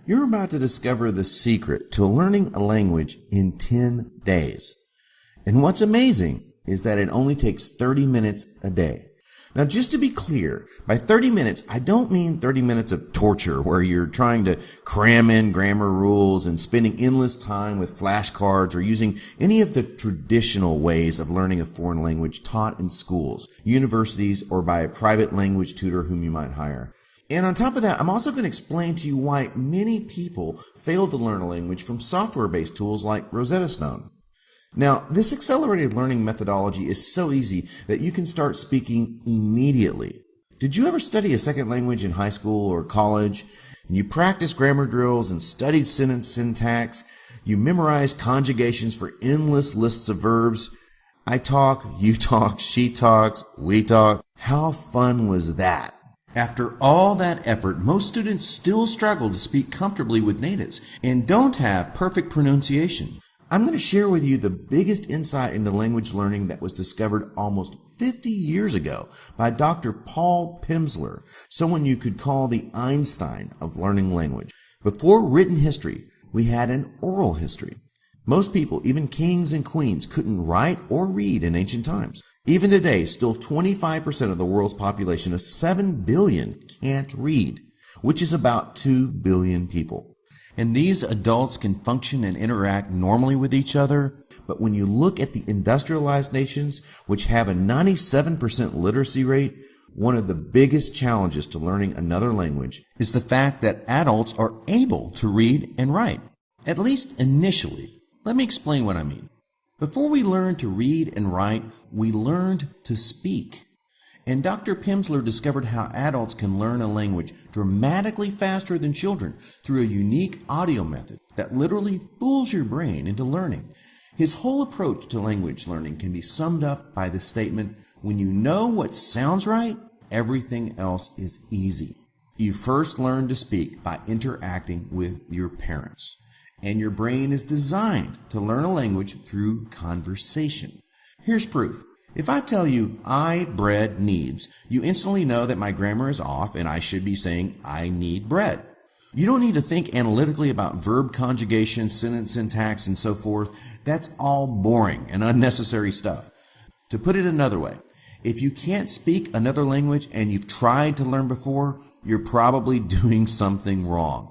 You're about to discover the secret to learning a language in 10 days. And what's amazing is that it only takes 30 minutes a day. Now, just to be clear, by 30 minutes, I don't mean 30 minutes of torture where you're trying to cram in grammar rules and spending endless time with flashcards or using any of the traditional ways of learning a foreign language taught in schools, universities, or by a private language tutor whom you might hire. And on top of that, I'm also going to explain to you why many people fail to learn a language from software-based tools like Rosetta Stone. Now, this accelerated learning methodology is so easy that you can start speaking immediately. Did you ever study a second language in high school or college? And you practiced grammar drills and studied sentence syntax. You memorized conjugations for endless lists of verbs. I talk, you talk, she talks, we talk. How fun was that? After all that effort, most students still struggle to speak comfortably with natives and don't have perfect pronunciation. I'm going to share with you the biggest insight into language learning that was discovered almost 50 years ago by Dr. Paul Pimsleur, someone you could call the Einstein of learning language. Before written history, we had an oral history. Most people, even kings and queens, couldn't write or read in ancient times. Even today, still 25% of the world's population of 7 billion can't read, which is about 2 billion people. And these adults can function and interact normally with each other, but when you look at the industrialized nations, which have a 97% literacy rate, one of the biggest challenges to learning another language is the fact that adults are able to read and write, at least initially. Let me explain what I mean. Before we learned to read and write, we learned to speak. And Dr. Pimsleur discovered how adults can learn a language dramatically faster than children through a unique audio method that literally fools your brain into learning. His whole approach to language learning can be summed up by the statement, when you know what sounds right, everything else is easy. You first learn to speak by interacting with your parents. And your brain is designed to learn a language through conversation. Here's proof. If I tell you, I bread needs, you instantly know that my grammar is off and I should be saying, I need bread. You don't need to think analytically about verb conjugation, sentence syntax, and so forth. That's all boring and unnecessary stuff. To put it another way, if you can't speak another language and you've tried to learn before, you're probably doing something wrong.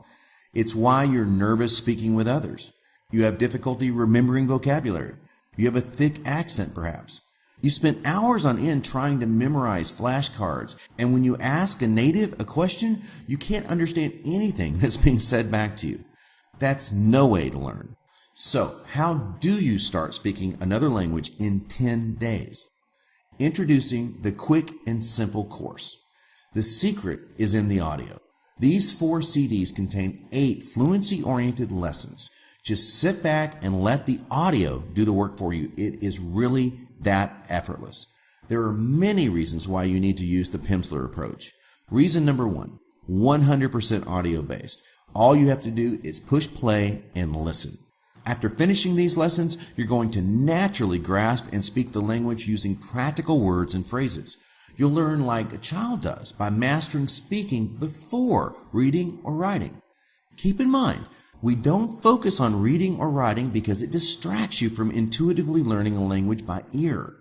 It's why you're nervous speaking with others. You have difficulty remembering vocabulary. You have a thick accent, perhaps. You spent hours on end trying to memorize flashcards, and when you ask a native a question, you can't understand anything that's being said back to you. That's no way to learn. So, how do you start speaking another language in 10 days? Introducing the Quick and Simple course. The secret is in the audio. These 4 CDs contain 8 fluency-oriented lessons. Just sit back and let the audio do the work for you. It is really that effortless. There are many reasons why you need to use the Pimsleur approach. Reason number 1, 100% audio based. All you have to do is push play and listen. After finishing these lessons, you're going to naturally grasp and speak the language using practical words and phrases. You'll learn like a child does by mastering speaking before reading or writing. Keep in mind, we don't focus on reading or writing because it distracts you from intuitively learning a language by ear.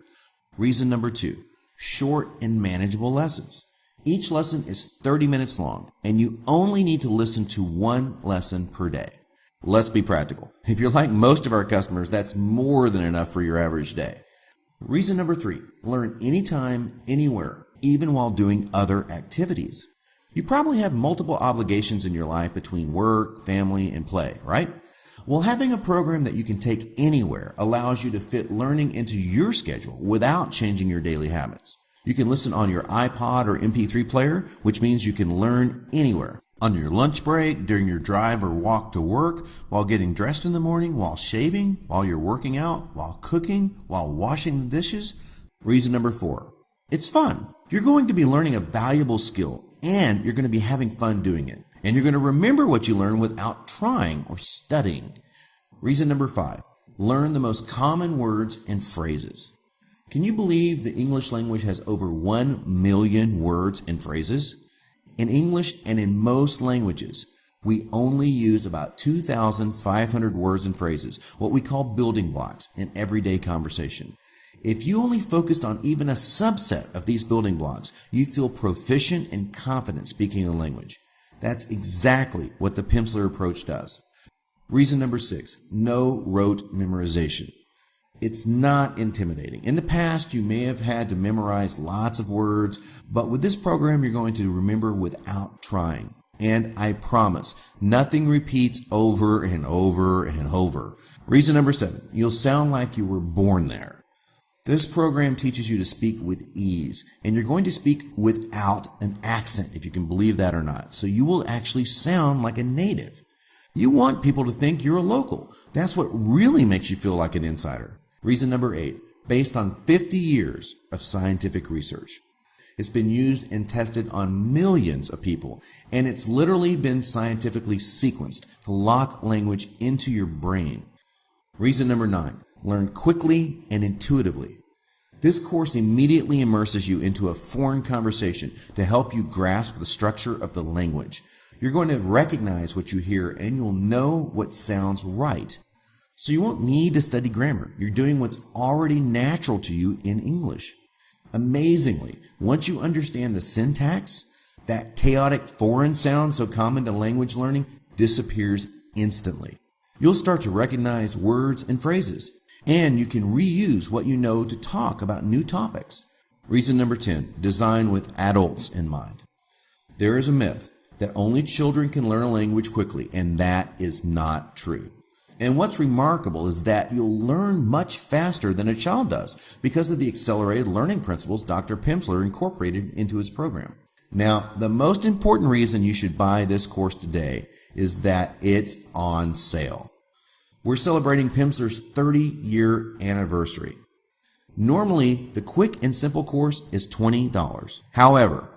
Reason number 2, short and manageable lessons. Each lesson is 30 minutes long, and you only need to listen to 1 lesson per day. Let's be practical. If you're like most of our customers, that's more than enough for your average day. Reason number 3, learn anytime, anywhere, even while doing other activities. You probably have multiple obligations in your life between work, family, and play, right? Well, having a program that you can take anywhere allows you to fit learning into your schedule without changing your daily habits. You can listen on your iPod or MP3 player, which means you can learn anywhere. On your lunch break, during your drive or walk to work, while getting dressed in the morning, while shaving, while you're working out, while cooking, while washing the dishes. Reason number 4, it's fun. You're going to be learning a valuable skill, and you're going to be having fun doing it. And you're going to remember what you learn without trying or studying. Reason number 5, learn the most common words and phrases. Can you believe the English language has over 1 million words and phrases? In English and in most languages, We only use about 2,500 words and phrases, what we call building blocks, in everyday conversation. If you only focused on even a subset of these building blocks, you'd feel proficient and confident speaking a language. That's exactly what the Pimsleur approach does. Reason number 6, no rote memorization. It's not intimidating. In the past, you may have had to memorize lots of words, but with this program, you're going to remember without trying. And I promise, nothing repeats over and over and over. Reason number 7, you'll sound like you were born there. This program teaches you to speak with ease, and you're going to speak without an accent, if you can believe that or not. So you will actually sound like a native. You want people to think you're a local. That's what really makes you feel like an insider. Reason number 8, based on 50 years of scientific research. It's been used and tested on millions of people, and it's literally been scientifically sequenced to lock language into your brain. Reason number 9, learn quickly and intuitively. This course immediately immerses you into a foreign conversation to help you grasp the structure of the language. You're going to recognize what you hear, and you'll know what sounds right. So you won't need to study grammar. You're doing what's already natural to you in English. Amazingly, once you understand the syntax, that chaotic foreign sound so common to language learning disappears instantly. You'll start to recognize words and phrases, and you can reuse what you know to talk about new topics. Reason number 10, design with adults in mind. There is a myth that only children can learn a language quickly, and that is not true. And what's remarkable is that you'll learn much faster than a child does because of the accelerated learning principles Dr. Pimsleur incorporated into his program. Now, the most important reason you should buy this course today is that it's on sale. We're celebrating Pimsleur's 30-year anniversary. Normally, the quick and simple course is $20. However,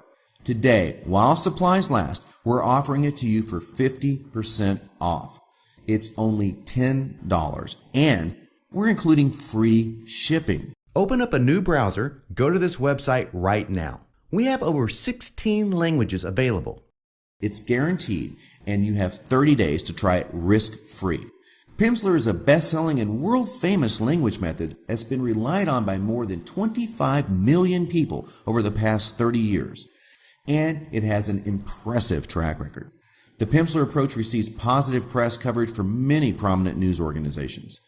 today, while supplies last, we're offering it to you for 50% off. It's only $10, and we're including free shipping. Open up a new browser, go to this website right now. We have over 16 languages available. It's guaranteed, and you have 30 days to try it risk-free. Pimsleur is a best-selling and world-famous language method that's been relied on by more than 25 million people over the past 30 years, and it has an impressive track record. The Pimsleur approach receives positive press coverage from many prominent news organizations.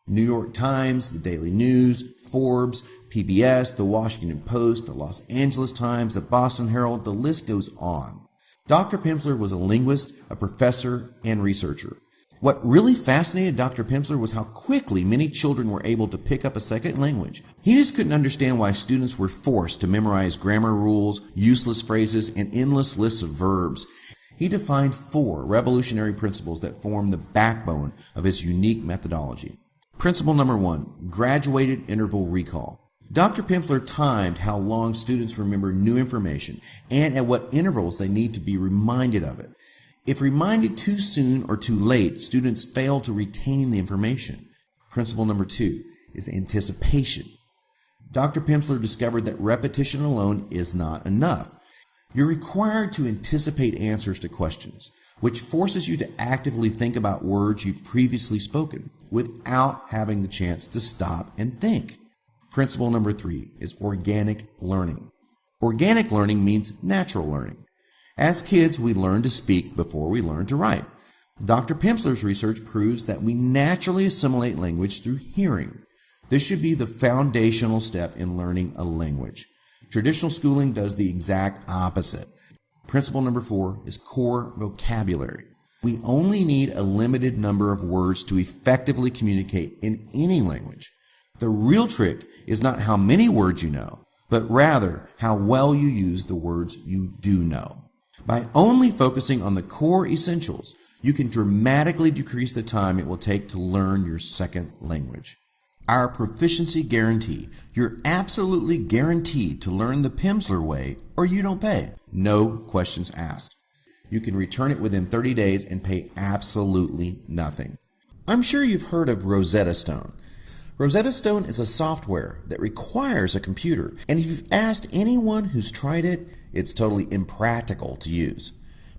New York Times, the Daily News, Forbes, PBS, the Washington Post, the Los Angeles Times, the Boston Herald, the list goes on. Dr. Pimsleur was a linguist, a professor, and researcher. What really fascinated Dr. Pimsleur was how quickly many children were able to pick up a second language. He just couldn't understand why students were forced to memorize grammar rules, useless phrases, and endless lists of verbs. He defined 4 revolutionary principles that form the backbone of his unique methodology. Principle number 1, graduated interval recall. Dr. Pimsleur timed how long students remember new information and at what intervals they need to be reminded of it. If reminded too soon or too late, students fail to retain the information. Principle number 2 is anticipation. Dr. Pimsleur discovered that repetition alone is not enough. You're required to anticipate answers to questions, which forces you to actively think about words you've previously spoken without having the chance to stop and think. Principle number 3 is organic learning. Organic learning means natural learning. As kids, we learn to speak before we learn to write. Dr. Pimsleur's research proves that we naturally assimilate language through hearing. This should be the foundational step in learning a language. Traditional schooling does the exact opposite. Principle number 4 is core vocabulary. We only need a limited number of words to effectively communicate in any language. The real trick is not how many words you know, but rather how well you use the words you do know. By only focusing on the core essentials, you can dramatically decrease the time it will take to learn your second language. Our proficiency guarantee. You're absolutely guaranteed to learn the Pimsleur way or you don't pay. No questions asked. You can return it within 30 days and pay absolutely nothing. I'm sure you've heard of Rosetta Stone. Rosetta Stone is a software that requires a computer, and if you've asked anyone who's tried it, it's totally impractical to use.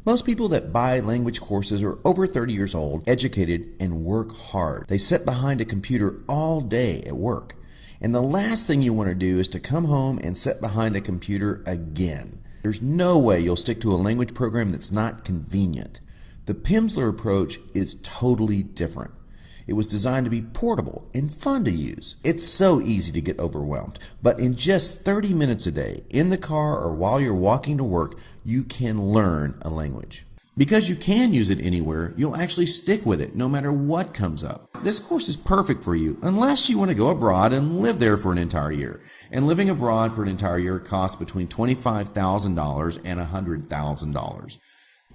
Most people that buy language courses are over 30 years old, educated, and work hard. They sit behind a computer all day at work. And the last thing you want to do is to come home and sit behind a computer again. There's no way you'll stick to a language program that's not convenient. The Pimsleur approach is totally different. It was designed to be portable and fun to use. It's so easy to get overwhelmed, but in just 30 minutes a day, in the car or while you're walking to work, you can learn a language. Because you can use it anywhere, you'll actually stick with it no matter what comes up. This course is perfect for you unless you want to go abroad and live there for an entire year. And living abroad for an entire year costs between $25,000 and $100,000.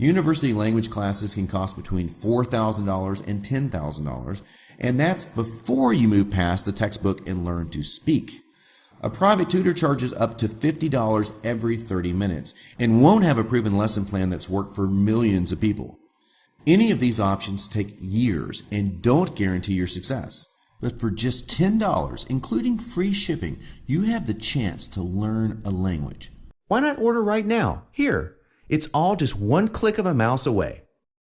University language classes can cost between $4,000 and $10,000, and that's before you move past the textbook and learn to speak. A private tutor charges up to $50 every 30 minutes and won't have a proven lesson plan that's worked for millions of people. Any of these options take years and don't guarantee your success. But for just $10, including free shipping, you have the chance to learn a language. Why not order right now? Here. It's all just one click of a mouse away.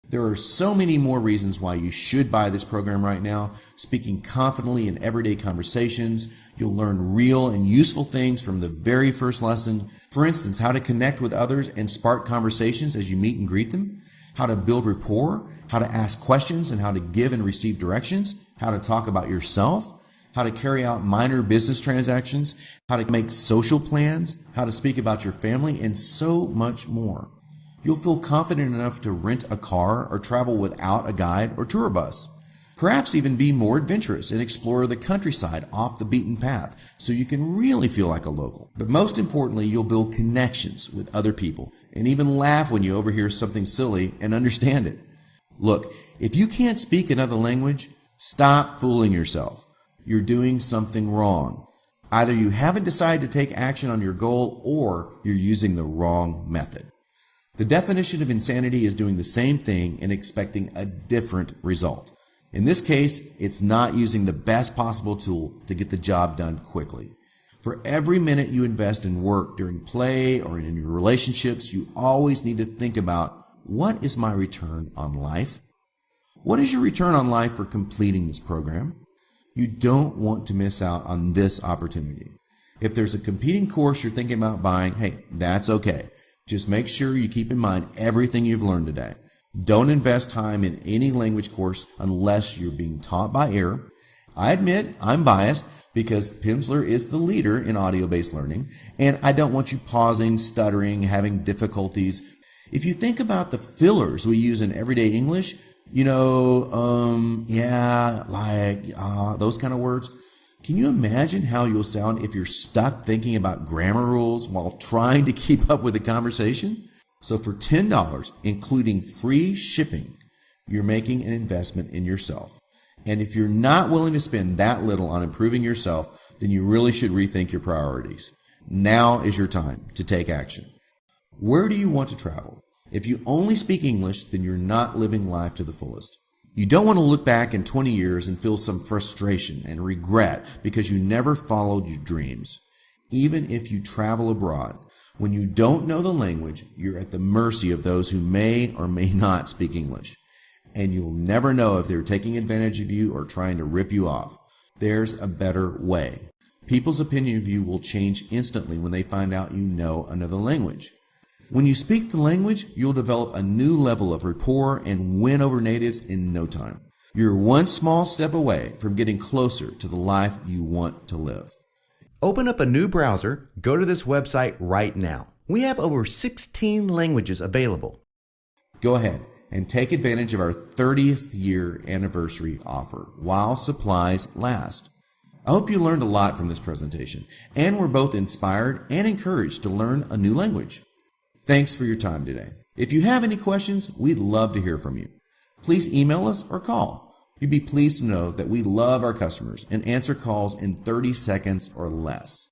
There are so many more reasons why you should buy this program right now. Speaking confidently in everyday conversations, you'll learn real and useful things from the very first lesson. For instance, how to connect with others and spark conversations as you meet and greet them, how to build rapport, how to ask questions and how to give and receive directions, how to talk about yourself, how to carry out minor business transactions, how to make social plans, how to speak about your family, and so much more. You'll feel confident enough to rent a car or travel without a guide or tour bus. Perhaps even be more adventurous and explore the countryside off the beaten path so you can really feel like a local. But most importantly, you'll build connections with other people and even laugh when you overhear something silly and understand it. Look, if you can't speak another language, stop fooling yourself. You're doing something wrong. Either you haven't decided to take action on your goal or you're using the wrong method. The definition of insanity is doing the same thing and expecting a different result. In this case, it's not using the best possible tool to get the job done quickly. For every minute you invest in work during play or in your relationships, you always need to think about, what is my return on life? What is your return on life for completing this program? You don't want to miss out on this opportunity. If there's a competing course you're thinking about buying, hey, that's okay. Just make sure you keep in mind everything you've learned today. Don't invest time in any language course unless you're being taught by ear. I admit I'm biased because Pimsleur is the leader in audio-based learning, and I don't want you pausing, stuttering, having difficulties. If you think about the fillers we use in everyday English, those kind of words. Can you imagine how you'll sound if you're stuck thinking about grammar rules while trying to keep up with the conversation? So for $10, including free shipping, you're making an investment in yourself. And if you're not willing to spend that little on improving yourself, then you really should rethink your priorities. Now is your time to take action. Where do you want to travel? If you only speak English, then you're not living life to the fullest. You don't want to look back in 20 years and feel some frustration and regret because you never followed your dreams. Even if you travel abroad, when you don't know the language, you're at the mercy of those who may or may not speak English. And you'll never know if they're taking advantage of you or trying to rip you off. There's a better way. People's opinion of you will change instantly when they find out you know another language. When you speak the language, you'll develop a new level of rapport and win over natives in no time. You're one small step away from getting closer to the life you want to live. Open up a new browser, go to this website right now. We have over 16 languages available. Go ahead and take advantage of our 30th year anniversary offer while supplies last. I hope you learned a lot from this presentation and were both inspired and encouraged to learn a new language. Thanks for your time today. If you have any questions, we'd love to hear from you. Please email us or call. You'd be pleased to know that we love our customers and answer calls in 30 seconds or less.